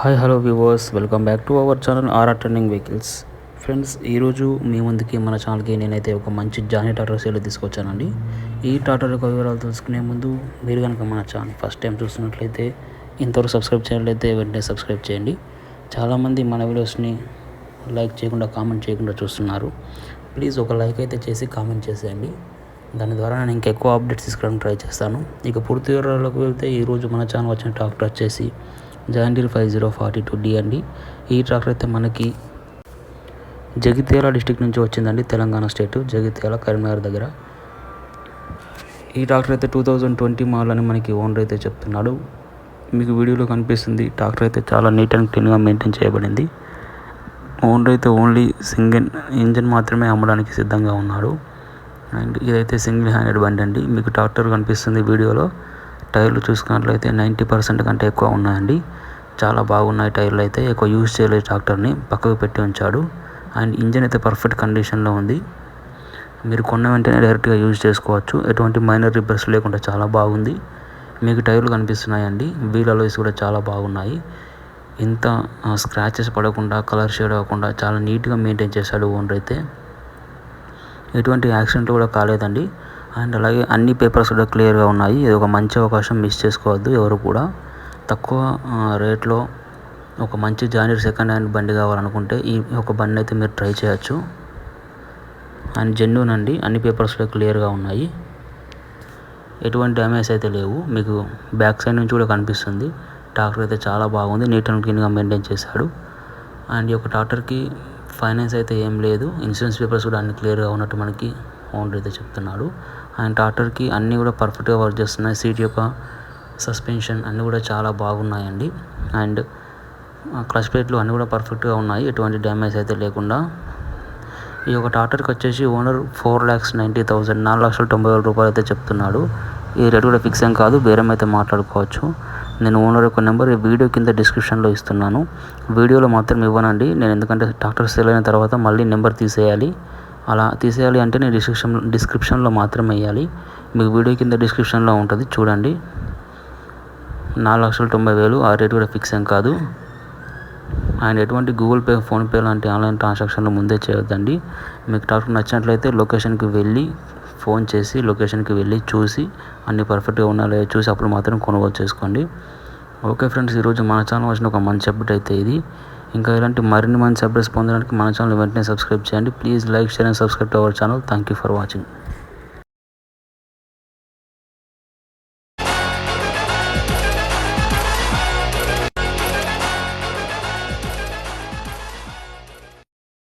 Hi hello viewers, welcome back to our channel RR trending vehicles. Friends, ఈరోజు మీ ముందుకి మన ఛానల్కి నేనైతే ఒక మంచి జానీ టాటా సేల్ తీసుకొచ్చానండి. ఈ టాటా యొక్క వివరాలు తెలుసుకునే ముందు మీరు కనుక మన ఛానల్ ఫస్ట్ టైం చూస్తున్నట్లయితే, ఇంతవరకు సబ్స్క్రైబ్ చేయట్లయితే వెంటనే సబ్స్క్రైబ్ చేయండి. చాలామంది మన వీడియోస్ని లైక్ చేయకుండా కామెంట్ చేయకుండా చూస్తున్నారు. ప్లీజ్ ఒక లైక్ అయితే చేసి కామెంట్ చేసేయండి. దాని ద్వారా నేను ఇంకెక్కువ అప్డేట్స్ తీసుకురావడానికి ట్రై చేస్తాను. ఇక పూర్తి వివరాలకు వెళ్తే, ఈరోజు మన ఛానల్ వచ్చిన ట్రాక్టర్ వచ్చేసి జాన్ డీర్ 5042D అండి. ఈ ట్రాక్టర్ అయితే మనకి జగిత్యాల డిస్టిక్ నుంచి వచ్చిందండి, తెలంగాణ స్టేట్, జగిత్యాల కరీంనగర్ దగ్గర. ఈ ట్రాక్టర్ అయితే 2020 మోడల్ అని మనకి ఓనర్ అయితే చెప్తున్నాడు. మీకు వీడియోలో కనిపిస్తుంది. ట్రాక్టర్ అయితే చాలా నీట్ అండ్ క్లీన్గా మెయింటైన్ చేయబడింది. ఓనర్ అయితే ఓన్లీ సింగిల్ ఇంజన్ మాత్రమే అమ్మడానికి సిద్ధంగా ఉన్నాడు. అండ్ ఇదైతే సింగిల్ హ్యాండెడ్ బండి అండి. మీకు ట్రాక్టర్ కనిపిస్తుంది వీడియోలో. టైర్లు చూసుకున్నట్లయితే 90% కంటే ఎక్కువ ఉన్నాయండి. చాలా బాగున్నాయి టైర్లు అయితే. ఎక్కువ యూజ్ చేయలేదు, ట్రాక్టర్ని పక్కకు పెట్టి ఉంచాడు. అండ్ ఇంజన్ అయితే పర్ఫెక్ట్ కండిషన్లో ఉంది. మీరు కొన్న వెంటనే డైరెక్ట్గా యూజ్ చేసుకోవచ్చు. ఎటువంటి మైనర్ రిపేర్స్ లేకుండా చాలా బాగుంది. మీకు టైర్లు కనిపిస్తున్నాయండి. వీల్ అలోయ్స్ కూడా చాలా బాగున్నాయి. ఇంత స్క్రాచెస్ పడకుండా, కలర్ షేడ్ అవ్వకుండా చాలా నీట్గా మెయింటైన్ చేశాడు ఓనర్ అయితే. ఎటువంటి యాక్సిడెంట్లు కూడా కాలేదండి. అండ్ అలాగే అన్ని పేపర్స్ కూడా క్లియర్గా ఉన్నాయి. ఇది ఒక మంచి అవకాశం, మిస్ చేసుకోవద్దు ఎవరు కూడా. తక్కువ రేట్లో ఒక మంచి జాన్ డీర్ సెకండ్ హ్యాండ్ బండి కావాలనుకుంటే ఈ ఒక బండి అయితే మీరు ట్రై చేయొచ్చు. అండ్ జెన్యూన్ అండి, అన్ని పేపర్స్ కూడా క్లియర్గా ఉన్నాయి. ఎటువంటి డ్యామేజ్ అయితే లేవు. మీకు బ్యాక్ సైడ్ నుంచి కూడా కనిపిస్తుంది. ట్రాక్టర్ అయితే చాలా బాగుంది, నీట్ అండ్ క్లీన్గా మెయింటైన్ చేశాడు. అండ్ ఈ యొక్క ట్రాక్టర్కి ఫైనాన్స్ అయితే ఏం లేదు. ఇన్సూరెన్స్ పేపర్స్ కూడా అన్ని క్లియర్గా ఉన్నట్టు మనకి ఓనర్ అయితే చెప్తున్నాడు. అండ్ ట్రాక్టర్కి అన్నీ కూడా పర్ఫెక్ట్గా వర్క్ చేస్తున్నాయి. సీట్ యొక్క సస్పెన్షన్ అన్నీ కూడా చాలా బాగున్నాయండి. అండ్ క్లచ్ ప్లేట్లు అన్నీ కూడా పర్ఫెక్ట్గా ఉన్నాయి, ఎటువంటి డ్యామేజ్ అయితే లేకుండా. ఈ యొక్క ట్రాక్టర్కి వచ్చేసి ఓనర్ 4,90,000 4,90,000 రూపాయలు అయితే చెప్తున్నాడు. ఈ రేట్ కూడా ఫిక్స్ ఏం కాదు, బేరం అయితే మాట్లాడుకోవచ్చు. నేను ఓనర్ యొక్క నెంబర్ ఈ వీడియో కింద డిస్క్రిప్షన్లో ఇస్తున్నాను. వీడియోలో మాత్రం ఇవ్వనండి నేను, ఎందుకంటే ట్రాక్టర్ సేల్ అయిన తర్వాత మళ్ళీ నెంబర్ తీసేయాలి. అలా తీసేయాలి అంటే నేను డిస్క్రిప్షన్లో మాత్రమే వేయాలి. మీకు వీడియో కింద డిస్క్రిప్షన్లో ఉంటుంది, చూడండి. 4,90,000 ఆ రేట్ కూడా ఫిక్స్ ఏం కాదు. అండ్ ఎటువంటి గూగుల్ పే, ఫోన్పే లాంటి ఆన్లైన్ ట్రాన్సాక్షన్లు ముందే చేయొద్దండి. మీకు ట్రాక్టర్ నచ్చినట్లయితే లొకేషన్కి వెళ్ళి ఫోన్ చేసి లొకేషన్కి వెళ్ళి చూసి అన్ని పర్ఫెక్ట్గా ఉన్నాయో చూసి అప్పుడు మాత్రం కొనుగోలు చేసుకోండి. ఓకే ఫ్రెండ్స్, ఈరోజు మన ఛానల్ వచ్చిన ఒక మంచి అప్డేట్ అయితే ఇది. ఇంకా ఇలాంటి మరిన్ని మంచి అప్డేట్స్ పొందడానికి మన ఛానల్ వెంటనే సబ్స్క్రైబ్ చేయండి. Please like, share and subscribe to our channel. Thank you for watching.